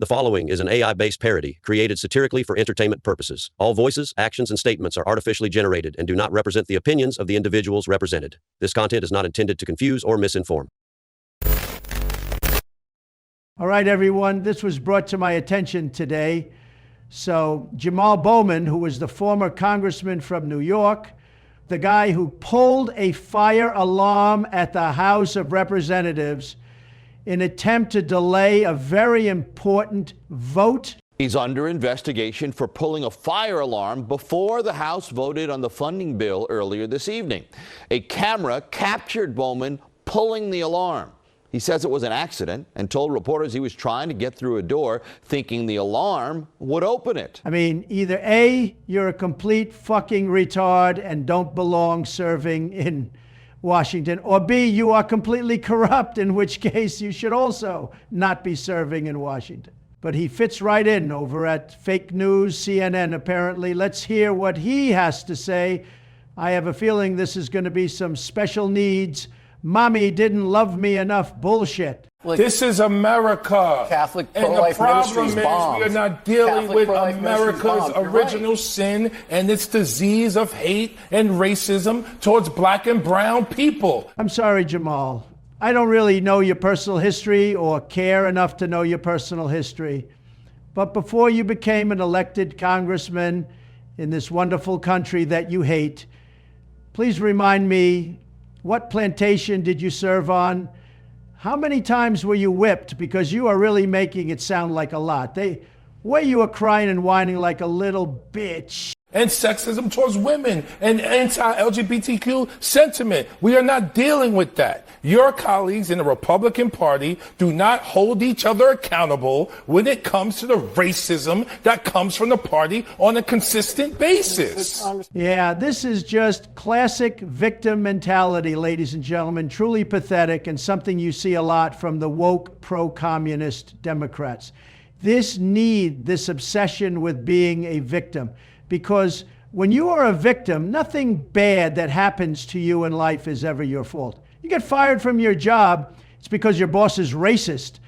The following is an AI-based parody created satirically for entertainment purposes. All voices, actions, and statements are artificially generated and do not represent the opinions of the individuals represented. This content is not intended to confuse or misinform. All right, everyone, this was brought to my attention today. So Jamaal Bowman, who was the former congressman from New York, the guy who pulled a fire alarm at the House of Representatives in an attempt to delay a very important vote. He's under investigation for pulling a fire alarm before the House voted on the funding bill earlier this evening. A camera captured Bowman pulling the alarm. He says it was an accident and told reporters he was trying to get through a door thinking the alarm would open it. I mean, either A, you're a complete fucking retard and don't belong serving in Washington, or B, you are completely corrupt, in which case you should also not be serving in Washington. But he fits right in over at fake news, CNN apparently. Let's hear what he has to say. I have a feeling this is going to be some special needs, mommy didn't love me enough bullshit. This is America. Catholic and pro-life the problem is bombed. we are not dealing Catholic with pro-life America's original sin and its disease of hate and racism towards black and brown people. I'm sorry, Jamaal. I don't really know your personal history or care enough to know your personal history. But before you became an elected congressman in this wonderful country that you hate, please remind me, what plantation did you serve on? How many times were you whipped? Because you are really making it sound like a lot. The way you were crying and whining like a little bitch. And sexism towards women and anti-LGBTQ sentiment. We are not dealing with that. Your colleagues in the Republican Party do not hold each other accountable when it comes to the racism that comes from the party on a consistent basis. Yeah, this is just classic victim mentality, ladies and gentlemen. Truly pathetic and something you see a lot from the woke pro-communist Democrats. This obsession with being a victim. Because when you are a victim, nothing bad that happens to you in life is ever your fault. You get fired from your job, it's because your boss is racist,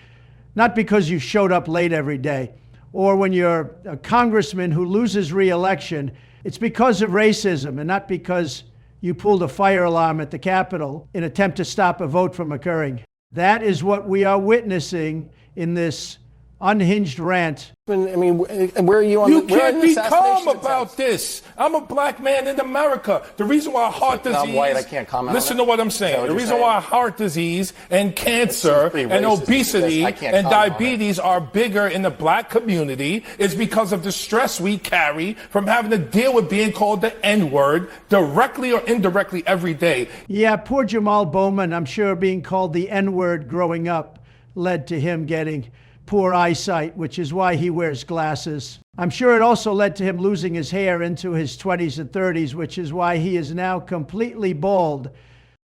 not because you showed up late every day. Or when you're a congressman who loses re-election, it's because of racism and not because you pulled a fire alarm at the Capitol in an attempt to stop a vote from occurring. That is what we are witnessing in this unhinged rant. I mean, where are you on? You can't be calm about this. I'm a black man in America. The reason why heart disease. I'm white. I can't comment. Listen to what I'm saying. The reason why heart disease and cancer and obesity and diabetes are bigger in the black community is because of the stress we carry from having to deal with being called the N-word directly or indirectly every day. Yeah, poor Jamaal Bowman. I'm sure being called the N-word growing up led to him getting poor eyesight, which is why he wears glasses. I'm sure it also led to him losing his hair into his 20s and 30s, which is why he is now completely bald.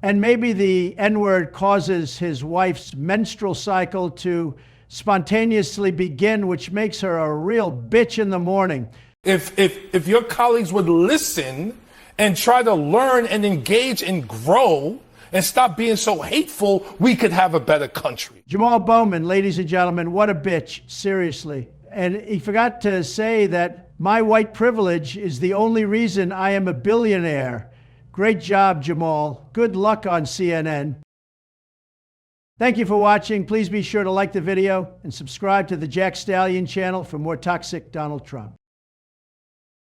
And maybe the N-word causes his wife's menstrual cycle to spontaneously begin, which makes her a real bitch in the morning. If your colleagues would listen and try to learn and engage and grow, and stop being so hateful, we could have a better country. Jamaal Bowman, ladies and gentlemen, what a bitch, seriously. And he forgot to say that my white privilege is the only reason I am a billionaire. Great job, Jamaal. Good luck on CNN. Thank you for watching. Please be sure to like the video and subscribe to the Jack Stallion channel for more toxic Donald Trump.